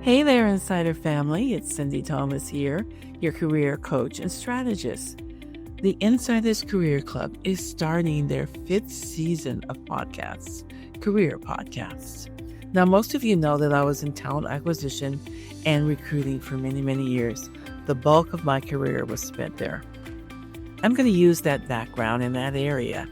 Hey there, Insider family. It's Sindy Thomas here, your career coach and strategist. The Insiders Career Club is starting their 5th season of podcasts, career podcasts. Now, most of you know that I was in talent acquisition and recruiting for many, many years. The bulk of my career was spent there. I'm going to use that background in that area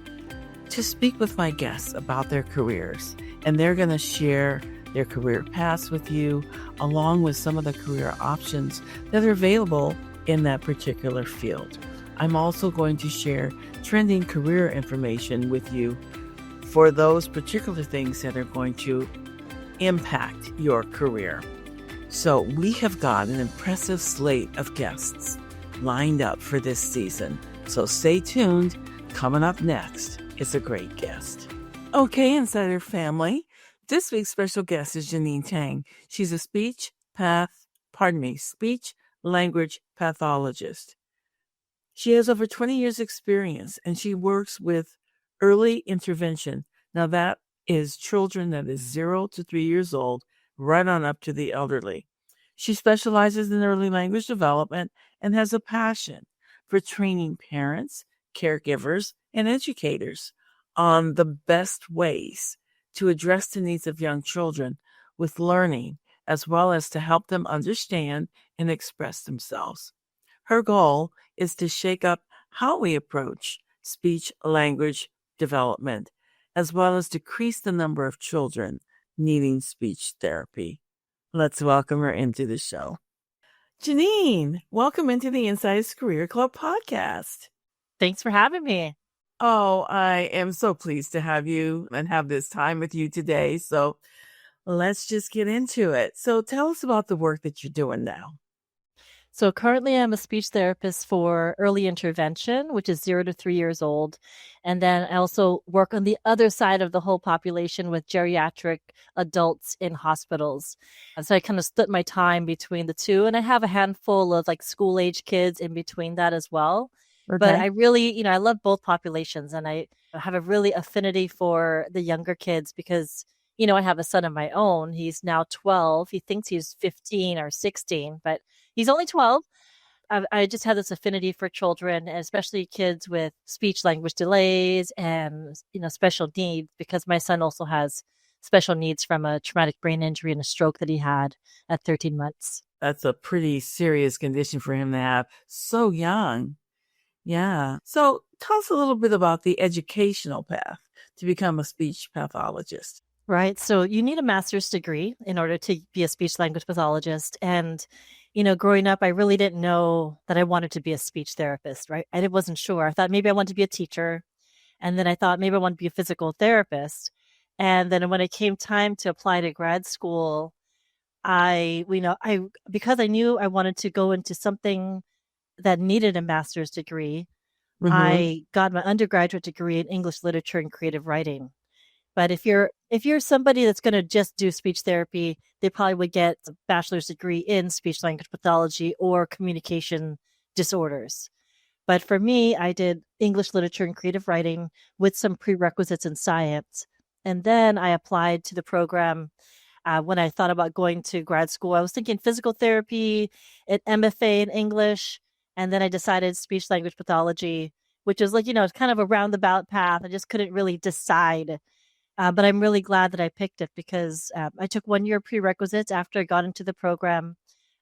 to speak with my guests about their careers, and they're going to share their career paths with you, along with some of the career options that are available in that particular field. I'm also going to share trending career information with you for those particular things that are going to impact your career. So we have got an impressive slate of guests lined up for this season. So stay tuned. Coming up next is a great guest. Okay, Insider family. This week's special guest is Jeaneen Tang. She's a speech language pathologist. She has over 20 years experience and she works with early intervention. Now that is children that is 0 to 3 years old, right on up to the elderly. She specializes in early language development and has a passion for training parents, caregivers, and educators on the best ways to address the needs of young children with learning, as well as to help them understand and express themselves. Her goal is to shake up how we approach speech language development, as well as decrease the number of children needing speech therapy. Let's welcome her into the show. Jeaneen, welcome into the Insiders Career Club podcast. Thanks for having me. Oh, I am so pleased to have you and have this time with you today. So let's just get into it. So tell us about the work that you're doing now. So currently I'm a speech therapist for early intervention, which is 0 to 3 years old. And then I also work on the other side of the whole population with geriatric adults in hospitals. And so I kind of split my time between the two. And I have a handful of like school age kids in between that as well. Okay. But I really, I love both populations, and I have a really affinity for the younger kids because, I have a son of my own. He's now 12. He thinks he's 15 or 16, but he's only 12. I just have this affinity for children, especially kids with speech language delays and, special needs, because my son also has special needs from a traumatic brain injury and a stroke that he had at 13 months. That's a pretty serious condition for him to have so young. Yeah. So tell us a little bit about the educational path to become a speech pathologist. Right. So you need a master's degree in order to be a speech language pathologist. And, growing up, I really didn't know that I wanted to be a speech therapist, right? I wasn't sure. I thought maybe I wanted to be a teacher. And then I thought maybe I wanted to be a physical therapist. And then when it came time to apply to grad school, because I knew I wanted to go into something that needed a master's degree, I got my undergraduate degree in English literature and creative writing. But if you're somebody that's going to just do speech therapy, they probably would get a bachelor's degree in speech language pathology or communication disorders. But for me, I did English literature and creative writing with some prerequisites in science. And then I applied to the program. When I thought about going to grad school, I was thinking physical therapy, an MFA in English. And then I decided speech language pathology, which is it's kind of a roundabout path. I just couldn't really decide. But I'm really glad that I picked it because I took 1 year prerequisites after I got into the program.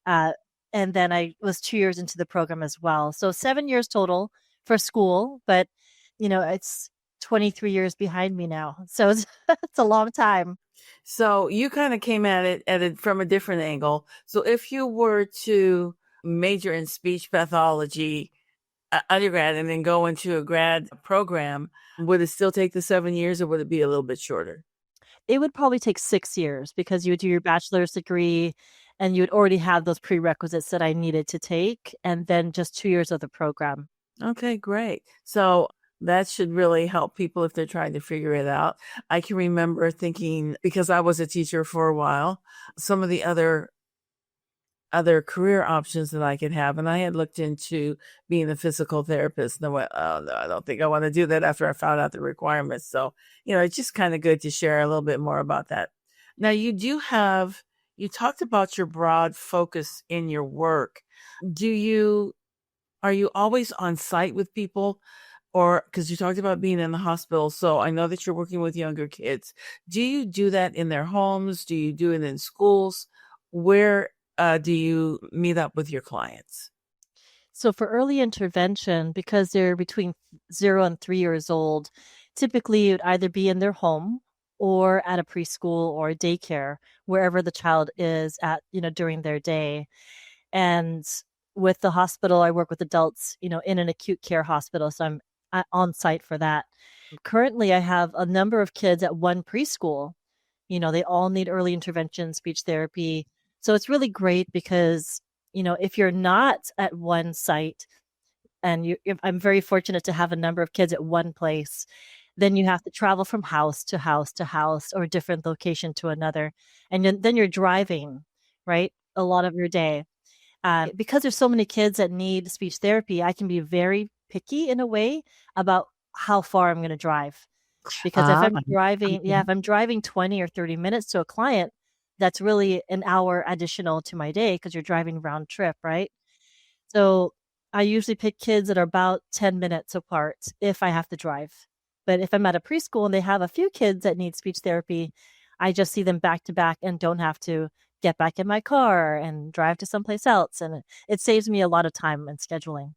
And then I was 2 years into the program as well. So 7 years total for school, but it's 23 years behind me now. So it's a long time. So you kind of came at it from a different angle. So if you were to major in speech pathology undergrad and then go into a grad program, would it still take the 7 years or would it be a little bit shorter? It would probably take 6 years because you would do your bachelor's degree and you would already have those prerequisites that I needed to take, and then just 2 years of the program. Okay, great. So that should really help people if they're trying to figure it out. I can remember thinking, because I was a teacher for a while, some of the other career options that I could have. And I had looked into being a physical therapist and I went, oh no, I don't think I want to do that after I found out the requirements. So, it's just kind of good to share a little bit more about that. Now you do have You talked about your broad focus in your work. Are you always on site with people? Or because you talked about being in the hospital, so I know that you're working with younger kids. Do you do that in their homes? Do you do it in schools? Where do you meet up with your clients? So for early intervention, because they're between 0 and 3 years old, typically it would either be in their home or at a preschool or a daycare, wherever the child is at, during their day. And with the hospital, I work with adults, in an acute care hospital. So I'm on site for that. Currently, I have a number of kids at one preschool. They all need early intervention speech therapy. So it's really great because, if you're not at one site, and I'm very fortunate to have a number of kids at one place, then you have to travel from house to house to house or a different location to another. And then you're driving, right? A lot of your day. Because there's so many kids that need speech therapy, I can be very picky in a way about how far I'm going to drive. Because if Ah, I'm driving, yeah, if I'm driving 20 or 30 minutes to a client, that's really an hour additional to my day because you're driving round trip, right? So I usually pick kids that are about 10 minutes apart if I have to drive. But if I'm at a preschool and they have a few kids that need speech therapy, I just see them back to back and don't have to get back in my car and drive to someplace else. And it saves me a lot of time and scheduling.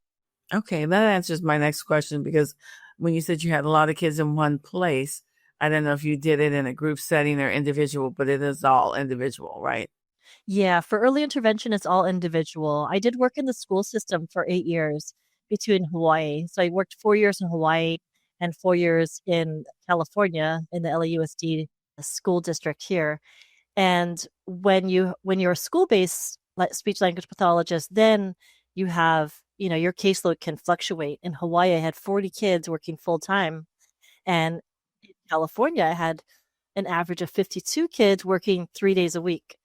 okay. That answers my next question because when you said you had a lot of kids in one place, I don't know if you did it in a group setting or individual, but it is all individual, right? Yeah, for early intervention, it's all individual. I did work in the school system for 8 years between Hawaii. So I worked 4 years in Hawaii and 4 years in California in the LAUSD school district here. And when you're a school-based speech language pathologist, then you have, your caseload can fluctuate. In Hawaii, I had 40 kids working full time, and in California, I had an average of 52 kids working 3 days a week.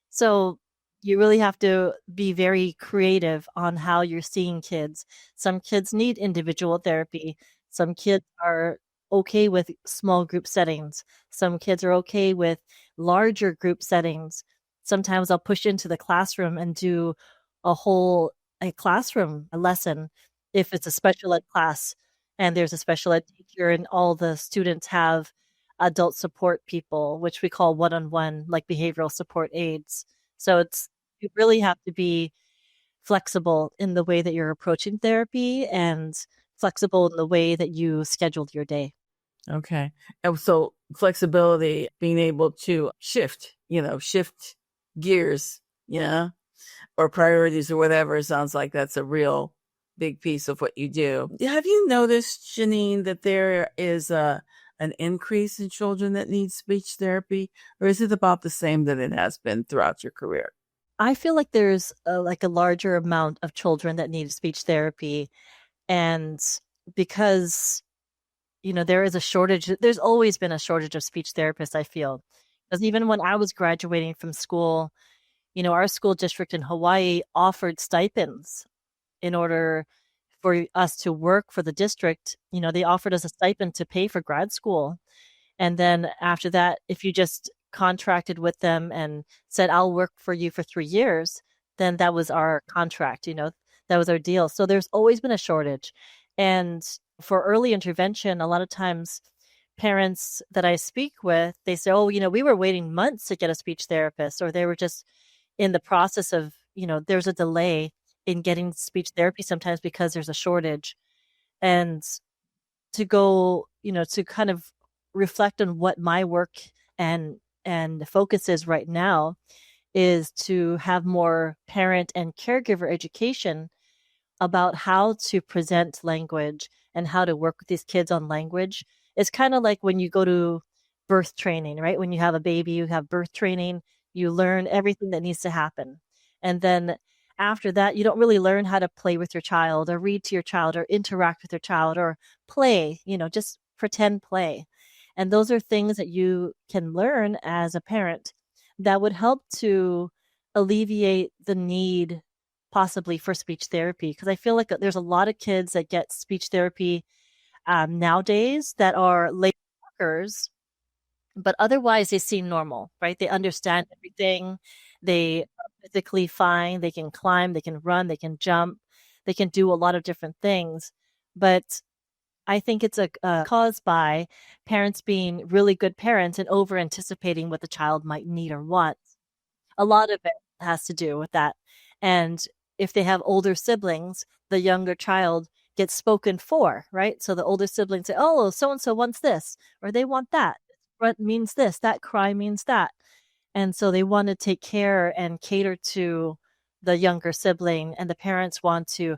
So you really have to be very creative on how you're seeing kids. Some kids need individual therapy. Some kids are okay with small group settings. Some kids are okay with larger group settings. Sometimes I'll push into the classroom and do a classroom a lesson if it's a special ed class and there's a special ed teacher and all the students have adult support people, which we call one-on-one, like behavioral support aides. So you really have to be flexible in the way that you're approaching therapy and flexible in the way that you scheduled your day. Okay. And so flexibility, being able to shift gears, yeah, or priorities or whatever, sounds like that's a real big piece of what you do. Have you noticed, Jeaneen, that there is an increase in children that need speech therapy, or is it about the same that it has been throughout your career? I feel like there's a larger amount of children that need speech therapy, and because there is a shortage. There's always been a shortage of speech therapists, I feel. Because even when I was graduating from school, our school district in Hawaii offered stipends in order for us to work for the district. They offered us a stipend to pay for grad school. And then after that, if you just contracted with them and said, I'll work for you for 3 years, then that was our contract, that was our deal. So there's always been a shortage. And for early intervention, a lot of times parents that I speak with, they say, oh, we were waiting months to get a speech therapist, or they were just in the process of, there's a delay in getting speech therapy sometimes because there's a shortage. And to go, to kind of reflect on what my work and focus is right now is to have more parent and caregiver education about how to present language and how to work with these kids on language. It's kind of like when you go to birth training, right? When you have a baby, you have birth training, you learn everything that needs to happen. And then after that, you don't really learn how to play with your child or read to your child or interact with your child or play, just pretend play. And those are things that you can learn as a parent that would help to alleviate the need possibly for speech therapy. Because I feel like there's a lot of kids that get speech therapy nowadays that are late workers, but otherwise they seem normal, right? They understand everything. They are physically fine. They can climb, they can run, they can jump, they can do a lot of different things. But I think it's caused by parents being really good parents and over anticipating what the child might need or want. A lot of it has to do with that. And if they have older siblings, the younger child gets spoken for, right? So the older siblings say, oh, so and so wants this, or they want that. What means this, that cry means that. And so they want to take care and cater to the younger sibling, and the parents want to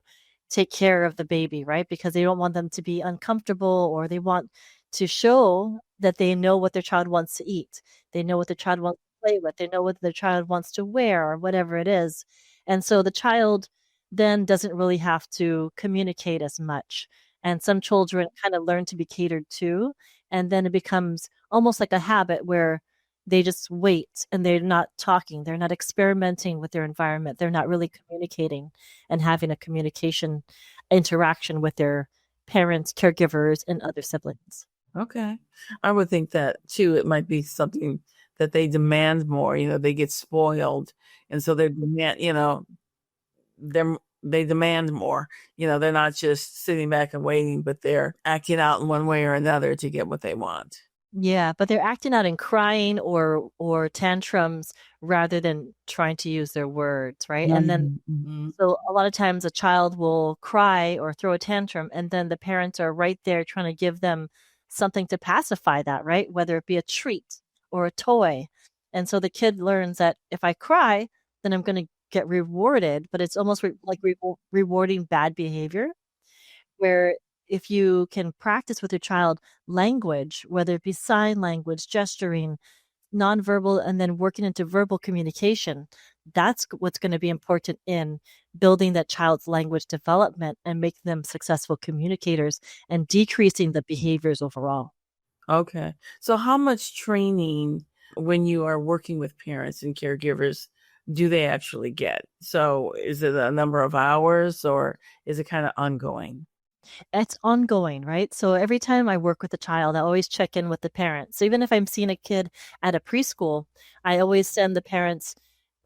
take care of the baby, right? Because they don't want them to be uncomfortable, or they want to show that they know what their child wants to eat. They know what their child wants to play with. They know what their child wants to wear or whatever it is. And so the child then doesn't really have to communicate as much. And some children kind of learn to be catered to. And then it becomes almost like a habit where they just wait and they're not talking. They're not experimenting with their environment. They're not really communicating and having a communication interaction with their parents, caregivers, and other siblings. Okay. I would think that too, it might be something that they demand more, they get spoiled. And so they demand, they demand more. They're not just sitting back and waiting, but they're acting out in one way or another to get what they want. Yeah, but they're acting out in crying or tantrums rather than trying to use their words, right? And then Mm-hmm. so a lot of times a child will cry or throw a tantrum, and then the parents are right there trying to give them something to pacify that, right? Whether it be a treat or a toy. And so the kid learns that if I cry, then I'm going to get rewarded, but it's almost like rewarding bad behavior, where if you can practice with your child language, whether it be sign language, gesturing, nonverbal, and then working into verbal communication, that's what's going to be important in building that child's language development and making them successful communicators and decreasing the behaviors overall. Okay. So how much training when you are working with parents and caregivers do they actually get? So is it a number of hours or is it kind of ongoing? It's ongoing, right? So every time I work with a child, I always check in with the parents. So even if I'm seeing a kid at a preschool, I always send the parents,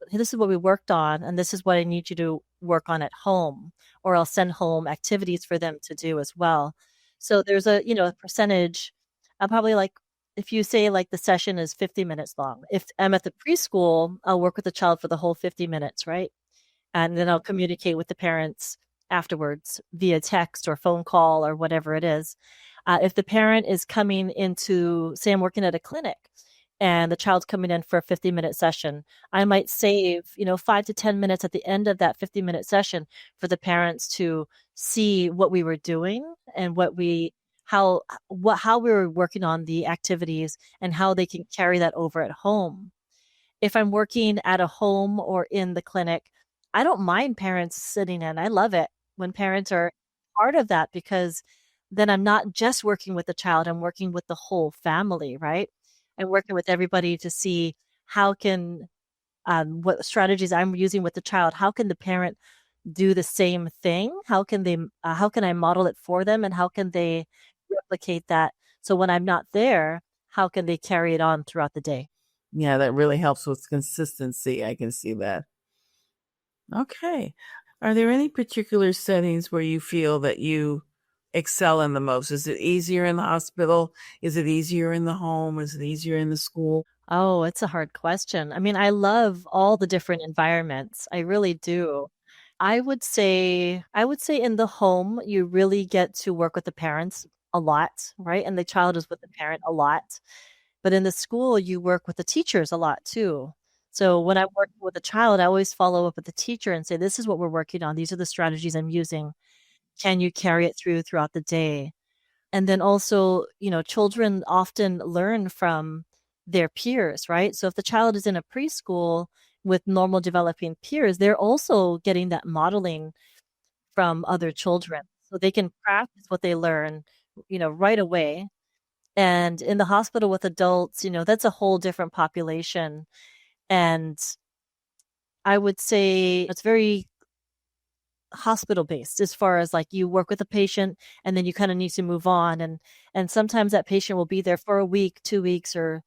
hey, this is what we worked on, and this is what I need you to work on at home, or I'll send home activities for them to do as well. So there's a percentage. I'm probably like, if you say like the session is 50 minutes long, if I'm at the preschool, I'll work with the child for the whole 50 minutes, right? And then I'll communicate with the parents afterwards via text or phone call or whatever it is. If the parent is coming into, say, I'm working at a clinic and the child's coming in for a 50-minute session, I might save, 5 to 10 minutes at the end of that 50-minute session for the parents to see what we were doing and how we were working on the activities and how they can carry that over at home. If I'm working at a home or in the clinic, I don't mind parents sitting in. I love it when parents are part of that, because then I'm not just working with the child, I'm working with the whole family, right? I'm working with everybody to see how can what strategies I'm using with the child, how can the parent do the same thing? How can I model it for them, and how can they replicate that? So when I'm not there, how can they carry it on throughout the day? Yeah, that really helps with consistency. I can see that. Okay. Are there any particular settings where you feel that you excel in the most? Is it easier in the hospital? Is it easier in the home? Is it easier in the school? Oh, it's a hard question. I mean, I love all the different environments. I really do. I would say in the home, you really get to work with the parents a lot, right? And the child is with the parent a lot. But in the school, you work with the teachers a lot too. So when I'm working with a child, I always follow up with the teacher and say, this is what we're working on. These are the strategies I'm using. Can you carry it throughout the day? And then also, children often learn from their peers, right? So if the child is in a preschool with normal developing peers, they're also getting that modeling from other children. So they can practice what they learn, right away. And in the hospital with adults, that's a whole different population. And I would say it's very hospital based, as far as like you work with a patient and then you kind of need to move on, and sometimes that patient will be there for a week, 2 weeks, or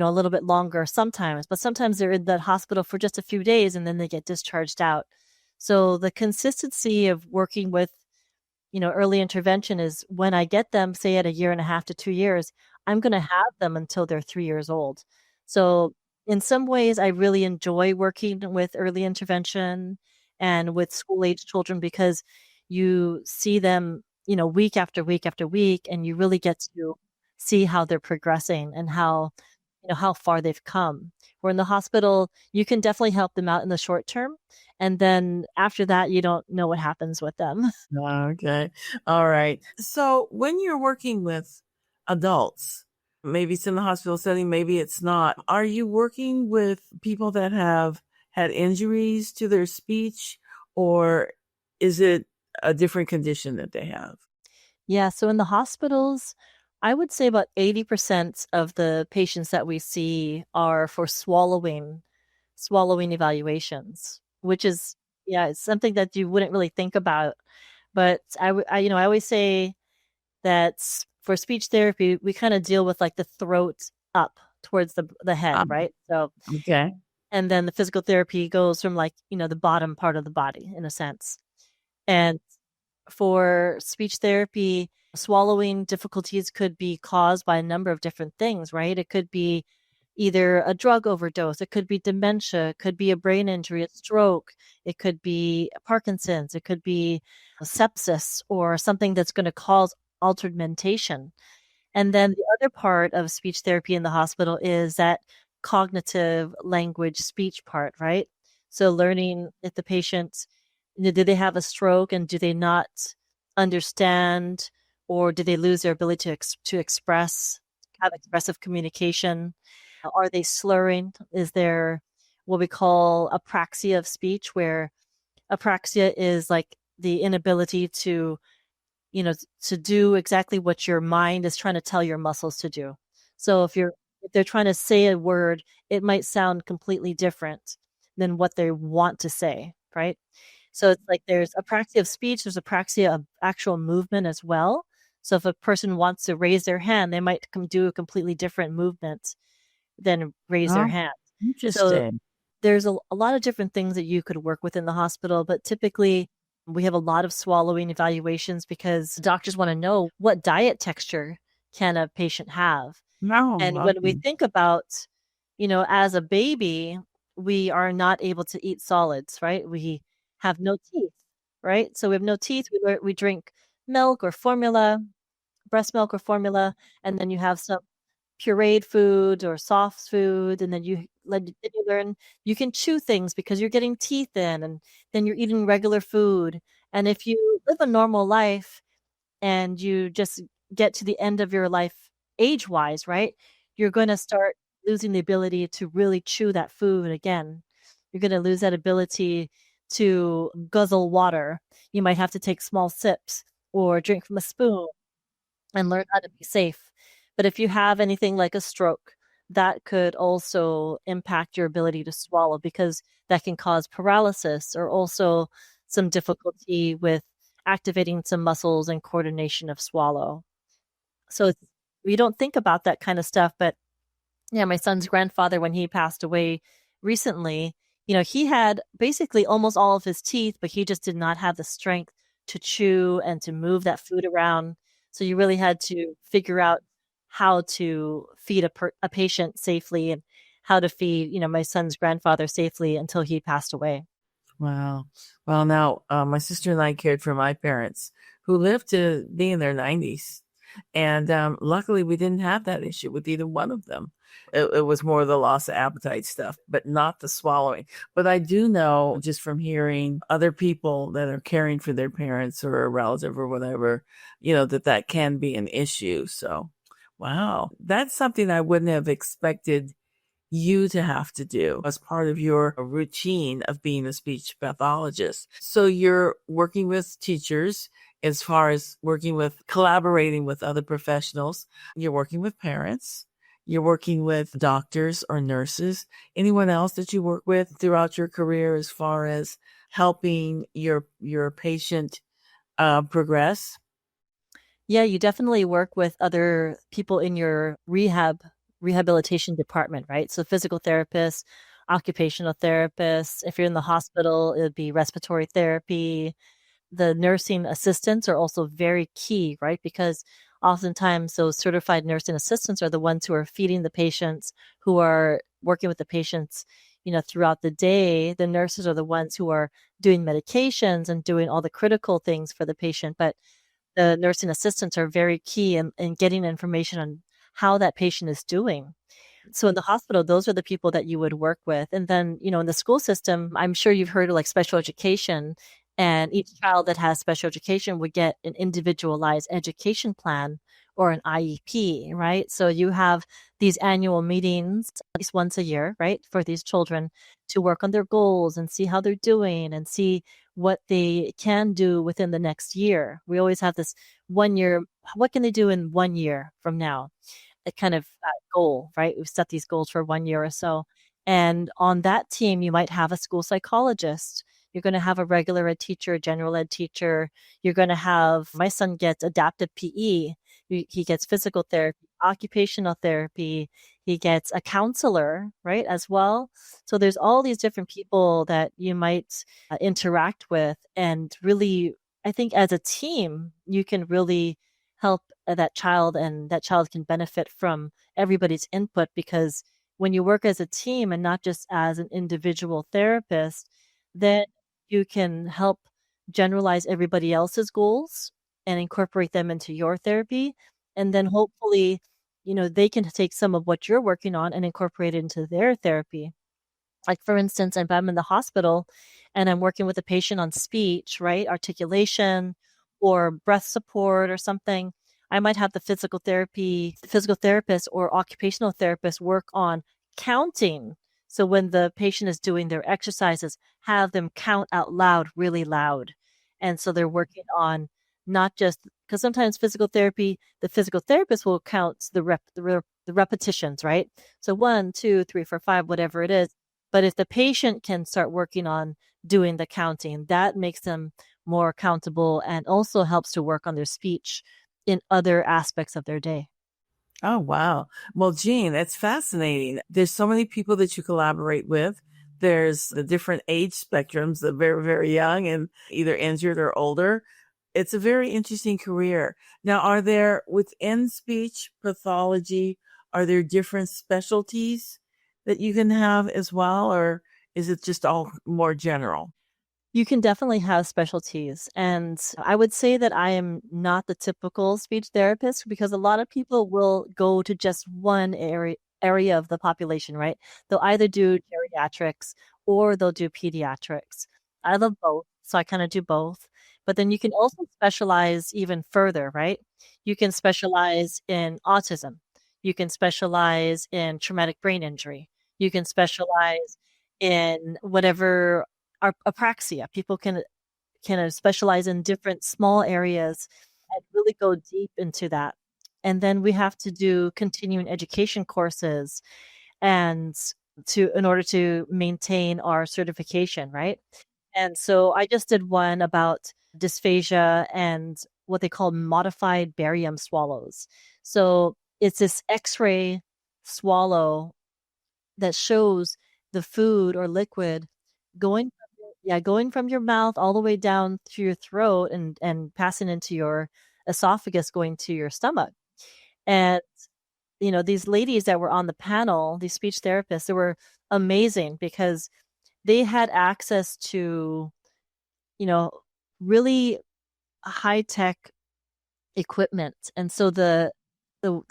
a little bit longer sometimes, but sometimes they're in the hospital for just a few days and then they get discharged out. So the consistency of working with early intervention is when I get them, say at a year and a half to 2 years, I'm going to have them until they're 3 years old. So in some ways, I really enjoy working with early intervention and with school age children because you see them, week after week after week, and you really get to see how they're progressing and how far they've come. Where in the hospital, you can definitely help them out in the short term. And then after that, you don't know what happens with them. Okay. All right. So when you're working with adults, maybe it's in the hospital setting, maybe it's not. Are you working with people that have had injuries to their speech, or is it a different condition that they have? Yeah, so in the hospitals, I would say about 80% of the patients that we see are for swallowing evaluations, which is, yeah, it's something that you wouldn't really think about. But I always say that for speech therapy, we kind of deal with like the throat up towards the head, Um, right? So, okay. and then the physical therapy goes from like, the bottom part of the body in a sense. And for speech therapy, swallowing difficulties could be caused by a number of different things, right? It could be either a drug overdose, it could be dementia, it could be a brain injury, a stroke, it could be Parkinson's, it could be a sepsis or something that's going to cause altered mentation. And then the other part of speech therapy in the hospital is that cognitive language speech part, right? So learning if the patient, did they have a stroke and do they not understand, or do they lose their ability to express, have expressive communication? Are they slurring? Is there what we call apraxia of speech, where apraxia is like the inability to do exactly what your mind is trying to tell your muscles to do. So if they're trying to say a word, it might sound completely different than what they want to say, right? So it's like there's apraxia of speech, there's apraxia of actual movement as well. So if a person wants to raise their hand, they might do a completely different movement than raise their Oh, hand. So interesting. there's a lot of different things that you could work with in the hospital, but typically we have a lot of swallowing evaluations because doctors want to know what diet texture can a patient have. No, And when we think about, as a baby, we are not able to eat solids, right? We have no teeth, right? So we have no teeth. We drink milk or formula, breast milk or formula, and then you have some pureed food or soft food, and then you learn you can chew things because you're getting teeth in, and then you're eating regular food. And if you live a normal life and you just get to the end of your life age wise, right, you're going to start losing the ability to really chew that food again. You're going to lose that ability to guzzle water. You might have to take small sips or drink from a spoon and learn how to be safe. But if you have anything like a stroke, that could also impact your ability to swallow because that can cause paralysis or also some difficulty with activating some muscles and coordination of swallow. So we don't think about that kind of stuff, but yeah, my son's grandfather, when he passed away recently, he had basically almost all of his teeth, but he just did not have the strength to chew and to move that food around. So you really had to figure out how to feed a patient safely and how to feed, my son's grandfather safely until he passed away. wow. Well, now, my sister and I cared for my parents who lived to be in their 90s. And luckily, we didn't have that issue with either one of them. It was more the loss of appetite stuff, but not the swallowing. But I do know just from hearing other people that are caring for their parents or a relative or whatever, that can be an issue. So, wow. That's something I wouldn't have expected you to have to do as part of your routine of being a speech pathologist. So you're working with teachers as far as working with collaborating with other professionals. You're working with parents. You're working with doctors or nurses. Anyone else that you work with throughout your career as far as helping your patient Yeah, you definitely work with other people in your rehab rehabilitation department, right? So physical therapists, occupational therapists. If you're in the hospital, it would be respiratory therapy. The nursing assistants are also very key, right? Because oftentimes those certified nursing assistants are the ones who are feeding the patients, who are working with the patients, throughout the day. The nurses are the ones who are doing medications and doing all the critical things for the patient. But the nursing assistants are very key in getting information on how that patient is doing. So in the hospital, those are the people that you would work with. And then, in the school system, I'm sure you've heard of like special education, and each child that has special education would get an individualized education plan or an IEP, right? So you have these annual meetings at least once a year, right, for these children to work on their goals and see how they're doing and see what they can do within the next year. We always have this 1 year, what can they do in 1 year from now? A kind of goal, right? We've set these goals for 1 year or so. And on that team, you might have a school psychologist. You're going to have a regular ed teacher, a general ed teacher. You're going to have, my son gets adaptive PE. He gets physical therapy, occupational therapy. He gets a counselor, right, as well. So there's all these different people that you might interact with. And really, I think as a team, you can really help that child, and that child can benefit from everybody's input, because when you work as a team and not just as an individual therapist, then you can help generalize everybody else's goals and incorporate them into your therapy. And then hopefully, they can take some of what you're working on and incorporate it into their therapy. Like, for instance, if I'm in the hospital and I'm working with a patient on speech, right, articulation or breath support or something, I might have the physical therapist or occupational therapist work on counting. So when the patient is doing their exercises, have them count out loud, really loud. And so they're working on not just, because sometimes the physical therapist will count the repetitions, right? So 1, 2, 3, 4, 5, whatever it is. But if the patient can start working on doing the counting, that makes them more accountable and also helps to work on their speech in other aspects of their day. Oh, wow. Well, Jean, that's fascinating. There's so many people that you collaborate with. There's the different age spectrums, the very, very young and either injured or older. It's a very interesting career. Now, are there within speech pathology, are there different specialties that you can have as well, or is it just all more general? You can definitely have specialties. And I would say that I am not the typical speech therapist, because a lot of people will go to just one area of the population, right? They'll either do geriatrics or they'll do pediatrics. I love both, so I kind of do both. But then you can also specialize even further, right? You can specialize in autism. You can specialize in traumatic brain injury. You can specialize in whatever apraxia. People can specialize in different small areas and really go deep into that. And then we have to do continuing education courses and in order to maintain our certification, right? And so I just did one about dysphagia and what they call modified barium swallows. So it's this X-ray swallow that shows the food or liquid going going from your mouth all the way down through your throat and passing into your esophagus, going to your stomach. And these ladies that were on the panel, these speech therapists, they were amazing because they had access to you know really high tech equipment. And so the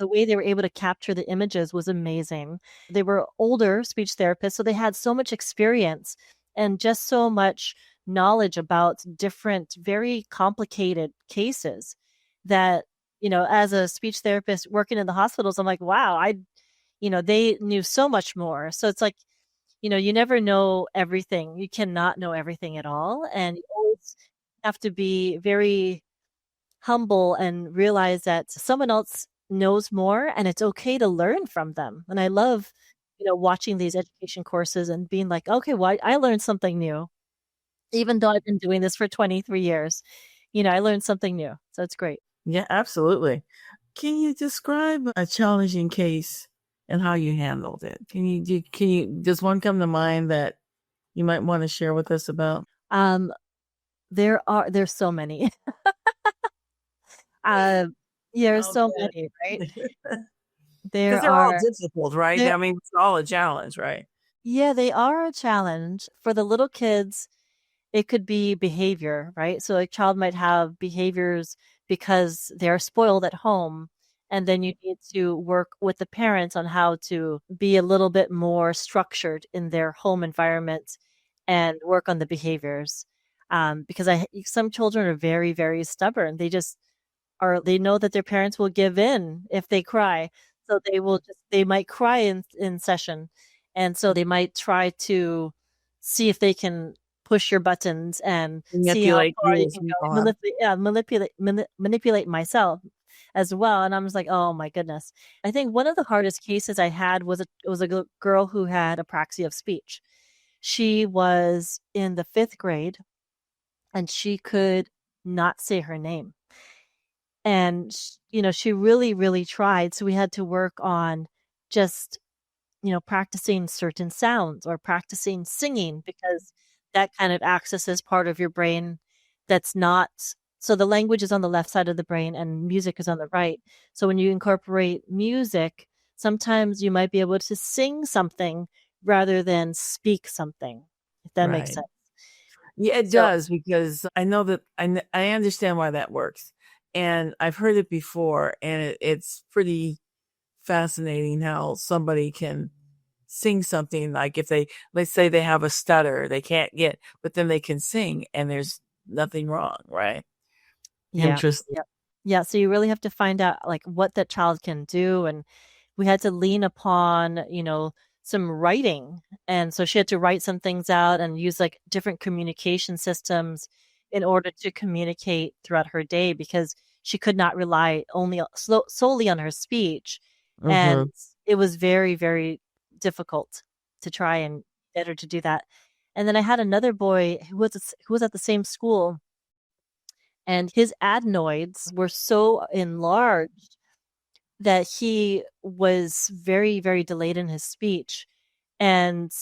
way they were able to capture the images was amazing. They were older speech therapists, so they had so much experience and just so much knowledge about different, very complicated cases that, as a speech therapist working in the hospitals, I'm like, wow, they knew so much more. So it's like, you never know everything. You cannot know everything at all. And you always have to be very humble and realize that someone else knows more and it's okay to learn from them. And I love, watching these education courses and being like, okay, well, I learned something new. Even though I've been doing this for 23 years, I learned something new. So it's great. Yeah, absolutely. Can you describe a challenging case and how you handled it. Does one come to mind that you might want to share with us about? There's so many. There's so Okay. many, right? Because There they're all are difficult, right? there I mean, it's all a challenge, right? Yeah, they are a challenge. For the little kids, it could be behavior, right? So a child might have behaviors because they're spoiled at home, and then you need to work with the parents on how to be a little bit more structured in their home environment and work on the behaviors. Because some children are very, very stubborn. They know that their parents will give in if they cry. So they might cry in session. And so they might try to see if they can push your buttons and see how Manipulate far you you as can we go. go on. Manipulate myself as well. And I was like, oh my goodness. I think one of the hardest cases I had was a girl who had apraxia of speech. She was in the 5th grade and she could not say her name. And she really, really tried. So we had to work on just, practicing certain sounds or practicing singing because that kind of accesses part of your brain that's not. So the language is on the left side of the brain and music is on the right. So when you incorporate music, sometimes you might be able to sing something rather than speak something, if that makes Right. sense. Yeah, it So does, because I know that I understand why that works. And I've heard it before, and it's pretty fascinating how somebody can sing something, like if let's say they have a stutter, they can't get, but then they can sing and there's nothing wrong, right? yeah. Interesting. Yeah. Yeah, so you really have to find out like what that child can do, and we had to lean upon, some writing. And so she had to write some things out and use like different communication systems in order to communicate throughout her day because she could not rely solely on her speech. Mm-hmm. And it was very, very difficult to try and get her to do that. And then I had another boy who was at the same school, and his adenoids were so enlarged that he was very, very delayed in his speech. And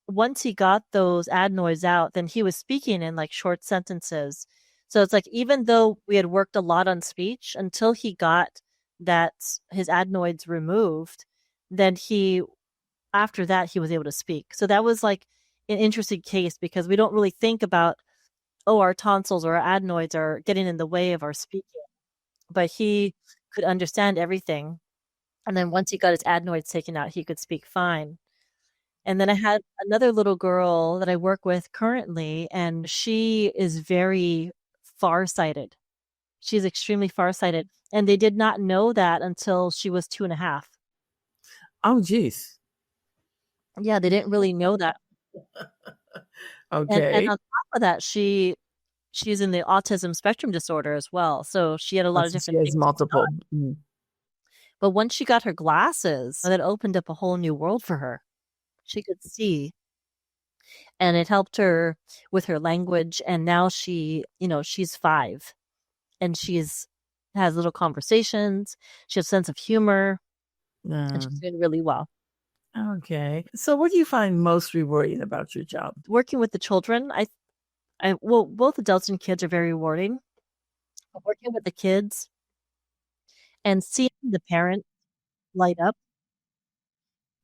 once he got those adenoids out, then he was speaking in like short sentences. So it's like even though we had worked a lot on speech until he got that his adenoids removed, then after that he was able to speak. So that was like an interesting case because we don't really think about, oh, our tonsils or our adenoids are getting in the way of our speaking. But he could understand everything. And then once he got his adenoids taken out, he could speak fine. And then I had another little girl that I work with currently, and she is very farsighted. She's extremely farsighted. And they did not know that until she was 2.5. Oh, geez. Yeah, they didn't really know that. And Okay. on top of that, she's in the autism spectrum disorder as well. So she had a lot of So she different has things going on. multiple. But once she got her glasses, that opened up a whole new world for her. She could see, and it helped her with her language. And now she's 5 and she's has little conversations. She has a sense of humor and she's doing really well. Okay. So what do you find most rewarding about your job? Working with the children, well, both adults and kids are very rewarding. But working with the kids and seeing the parent light up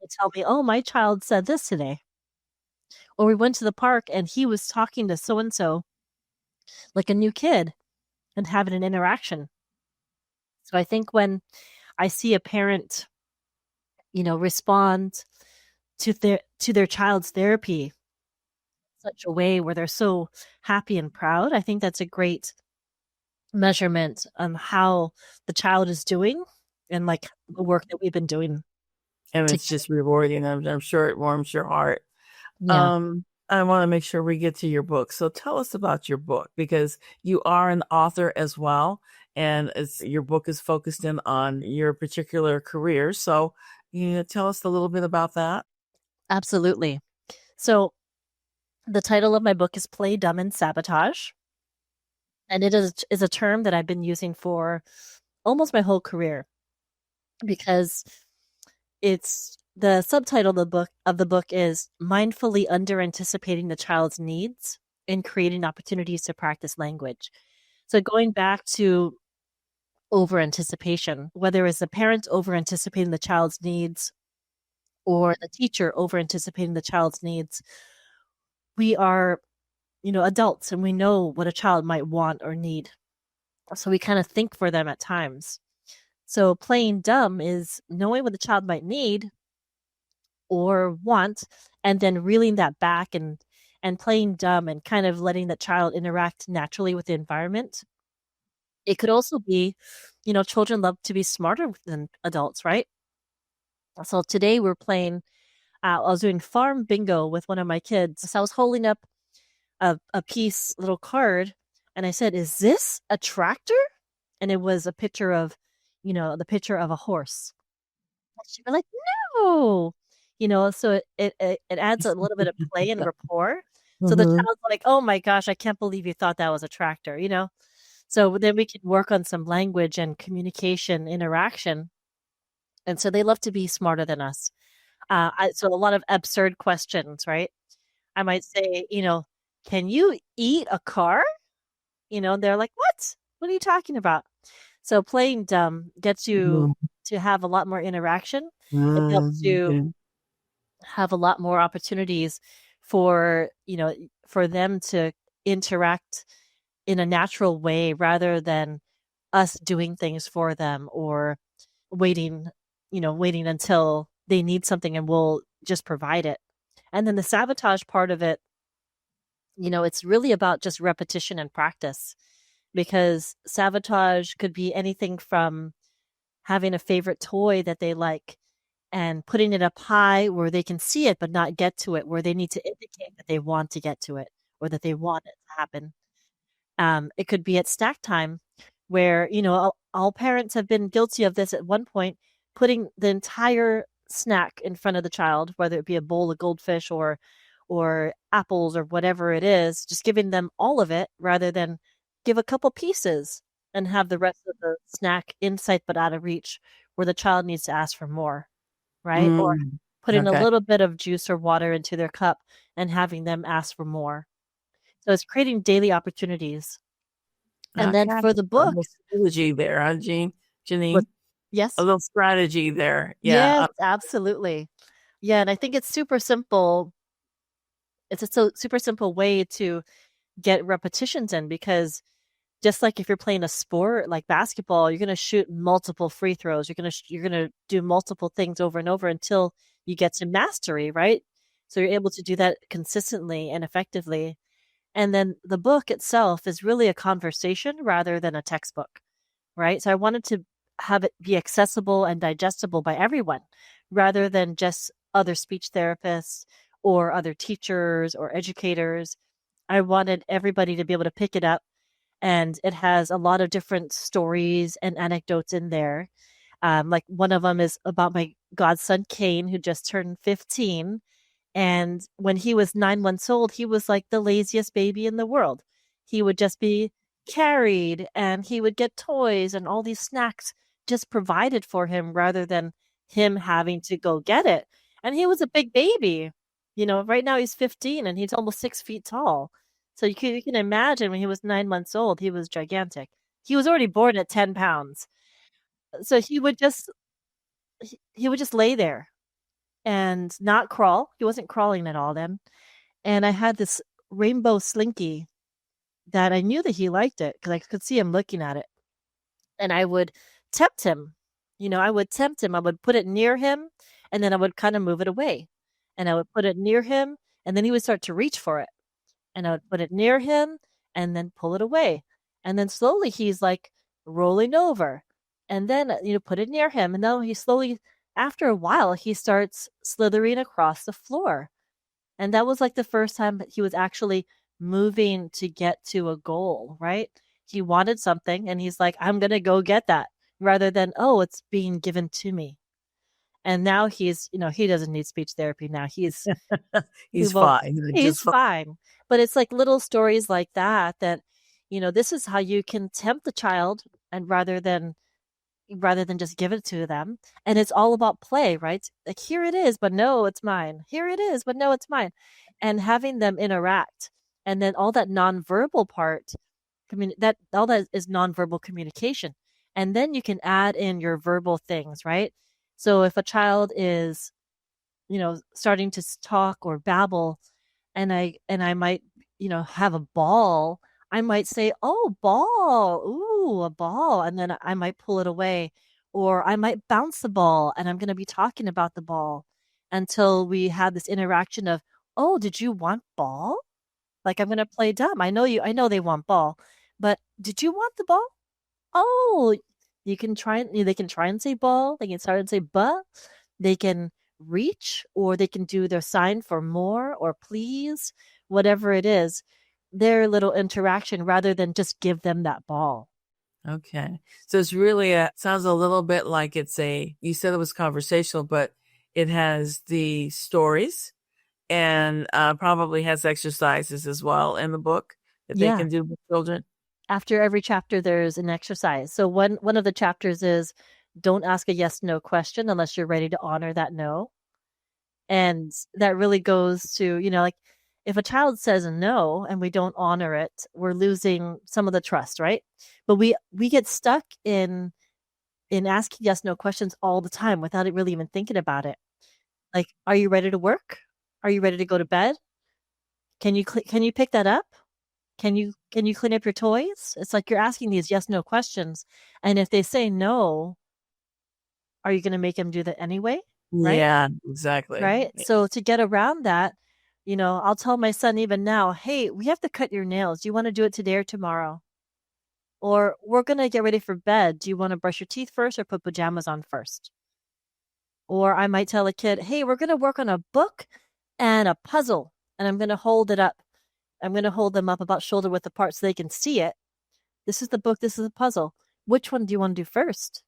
and tell me, oh, my child said this today. Or we went to the park and he was talking to so and so like a new kid and having an interaction. So I think when I see a parent, respond to their child's therapy in such a way where they're so happy and proud, I think that's a great measurement on how the child is doing and like the work that we've been doing And it's together. just rewarding. I'm sure it warms your heart. Yeah, I want to make sure we get to your book. So tell us about your book, because you are an author as well. And your book is focused in on your particular career. So tell us a little bit about that. absolutely. So the title of my book is Play Dumb and Sabotage. And it is a term that I've been using for almost my whole career because it's the subtitle of the book is mindfully under anticipating the child's needs and creating opportunities to practice language. So going back to over anticipation, whether it's the parent over anticipating the child's needs or the teacher over anticipating the child's needs, we are, adults and we know what a child might want or need. So we kind of think for them at times. So playing dumb is knowing what the child might need or want and then reeling that back and playing dumb and kind of letting the child interact naturally with the environment. It could also be, children love to be smarter than adults, right? So today we're playing, I was doing farm bingo with one of my kids. So I was holding up a piece, little card, and I said, "Is this a tractor?" And it was a picture of, the picture of a horse. And she'd be like, "No." So it adds a little bit of play and rapport. So the Mm-hmm. child's like, "Oh my gosh, I can't believe you thought that was a tractor." So then we can work on some language and communication interaction. And so they love to be smarter than us. So a lot of absurd questions, right? I might say, "Can you eat a car?" They're like, "What? What are you talking about?" So playing dumb gets you to have a lot more interaction. It helps you Mm-hmm. have a lot more opportunities for, for them to interact in a natural way rather than us doing things for them or waiting, waiting until they need something and we'll just provide it. And then the sabotage part of it, it's really about just repetition and practice because sabotage could be anything from having a favorite toy that they like and putting it up high where they can see it but not get to it, where they need to indicate that they want to get to it or that they want it to happen. It could be at snack time where, all parents have been guilty of this at one point, putting the entire snack in front of the child, whether it be a bowl of goldfish or apples or whatever it is, just giving them all of it rather than give a couple pieces and have the rest of the snack in sight but out of reach where the child needs to ask for more, right? Or Mm. putting a Okay. little bit of juice or water into their cup and having them ask for more. So it's creating daily opportunities. And then Okay. for the A book, little strategy there, huh, what Jeanine? A yes? little strategy there. Yeah. Yes, absolutely. Yeah, and I think it's super simple. It's a super simple way to get repetitions in because just like if you're playing a sport like basketball, you're going to shoot multiple free throws. You're going to do multiple things over and over until you get to mastery, right? So you're able to do that consistently and effectively. And then the book itself is really a conversation rather than a textbook, right? So I wanted to have it be accessible and digestible by everyone rather than just other speech therapists or other teachers or educators. I wanted everybody to be able to pick it up, and it has a lot of different stories and anecdotes in there. Like one of them is about my godson Kane, who just turned 15, and when he was 9 months old, he was like the laziest baby in the world. He would just be carried and he would get toys and all these snacks just provided for him rather than him having to go get it. And he was a big baby. Right now he's 15 and he's almost 6 feet tall. So you can imagine when he was 9 months old, he was gigantic. He was already born at 10 pounds. So he would just lay there and not crawl. He wasn't crawling at all then. And I had this rainbow slinky that I knew that he liked it because I could see him looking at it. And I would tempt him. I would tempt him. I would put it near him and then I would kind of move it away. And I would put it near him and then he would start to reach for it. And I would put it near him and then pull it away. And then slowly he's like rolling over. And then, put it near him. And then he slowly, after a while, he starts slithering across the floor. And that was like the first time that he was actually moving to get to a goal, right? He wanted something and he's like, I'm going to go get that rather than, oh, it's being given to me. And now he doesn't need speech therapy now. He He's won't, fine. he's Just fine. fine. But it's like little stories like that, this is how you can tempt the child and rather than, rather than just give it to them. And it's all about play, right? Like, here it is, but no, it's mine. Here it is, but no, it's mine. And having them interact. And then all that nonverbal part, that all that is nonverbal communication. And then you can add in your verbal things, right? So if a child is, starting to talk or babble, and I might, have a ball, I might say, "Oh, ball. Ooh, a ball." And then I might pull it away, or I might bounce the ball and I'm going to be talking about the ball until we have this interaction of, "Oh, did you want ball?" Like, I'm going to play dumb. I know they want ball, but did you want the ball? Oh, they can try and say ball. They can start and say "buh." They can reach, or they can do their sign for more or please, whatever it is, their little interaction rather than just give them that ball. Okay. So it's really sounds a little bit like you said it was conversational, but it has the stories and probably has exercises as well in the book that they can do with children. After every chapter, there's an exercise. So one of the chapters is, don't ask a yes/no question unless you're ready to honor that no. And that really goes to, like, if a child says no and we don't honor it, we're losing some of the trust, right? But we get stuck in asking yes/no questions all the time without it really even thinking about it. Like, are you ready to work? Are you ready to go to bed? Can you pick that up? Can you clean up your toys? It's like you're asking these yes/no questions, and if they say no, are you going to make them do that anyway? Right? Yeah, exactly. Right? So to get around that, I'll tell my son even now, "Hey, we have to cut your nails. Do you want to do it today or tomorrow? Or we're going to get ready for bed. Do you want to brush your teeth first or put pajamas on first?" Or I might tell a kid, "Hey, we're going to work on a book and a puzzle, and I'm going to hold it up. I'm going to hold them up about shoulder width apart so they can see it. This is the book. This is the puzzle. Which one do you want to do first?"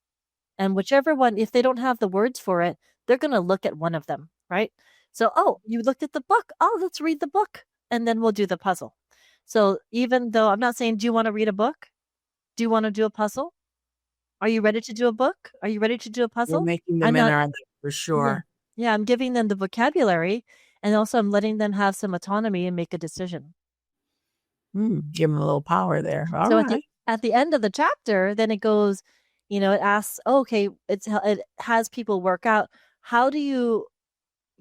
And whichever one, if they don't have the words for it, they're going to look at one of them, right? So, "Oh, you looked at the book. Oh, let's read the book. And then we'll do the puzzle." So even though I'm not saying, "Do you want to read a book? Do you want to do a puzzle? Are you ready to do a book? Are you ready to do a puzzle?" You're making them interact for sure. Yeah, I'm giving them the vocabulary, and also I'm letting them have some autonomy and make a decision. Give them a little power there. All So right. at the end of the chapter, then it goes, it asks, okay, it has people work out, how do you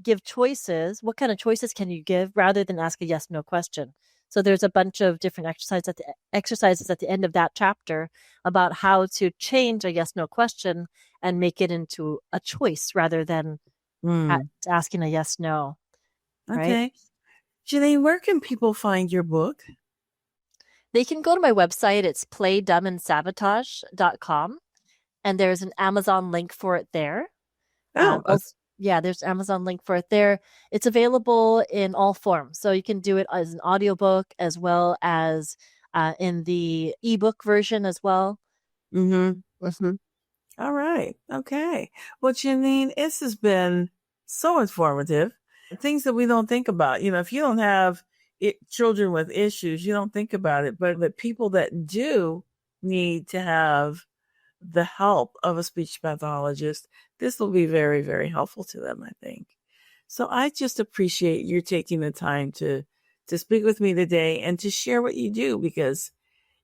give choices? What kind of choices can you give rather than ask a yes/no question? So there's a bunch of different exercises at the end of that chapter about how to change a yes/no question and make it into a choice rather than asking a yes/no. Okay. Right? Jeaneen, where can people find your book? They can go to my website. It's playdumbandsabotage.com. And there's an Amazon link for it there. There's an Amazon link for it there. It's available in all forms. So you can do it as an audiobook as well as in the ebook version as well. Mm-hmm. All right. Okay. Well, Jeaneen, this has been so informative. Things that we don't think about. If you don't have children with issues, you don't think about it. But the people that do need to have the help of a speech pathologist, this will be very, very helpful to them, I think. So I just appreciate you taking the time to speak with me today and to share what you do, because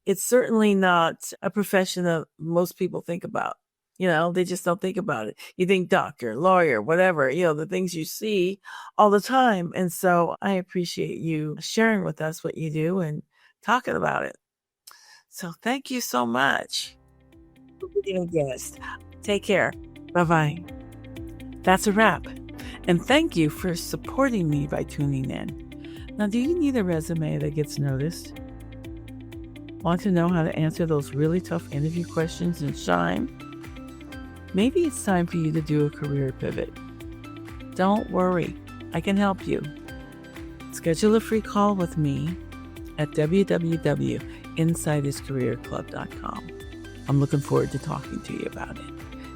it's certainly not a profession that most people think about. They just don't think about it. You think doctor, lawyer, whatever, the things you see all the time. And so I appreciate you sharing with us what you do and talking about it. So thank you so much for being a guest. Take care. Bye-bye. That's a wrap. And thank you for supporting me by tuning in. Now, do you need a resume that gets noticed? Want to know how to answer those really tough interview questions and shine? Maybe it's time for you to do a career pivot. Don't worry, I can help you. Schedule a free call with me at www.insidethiscareerclub.com. I'm looking forward to talking to you about it.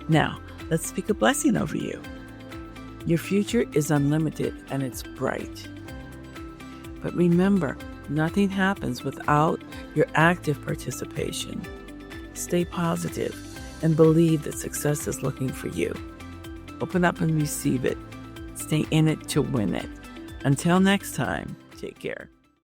Now, let's speak a blessing over you. Your future is unlimited and it's bright. But remember, nothing happens without your active participation. Stay positive and believe that success is looking for you. Open up and receive it. Stay in it to win it. Until next time, take care.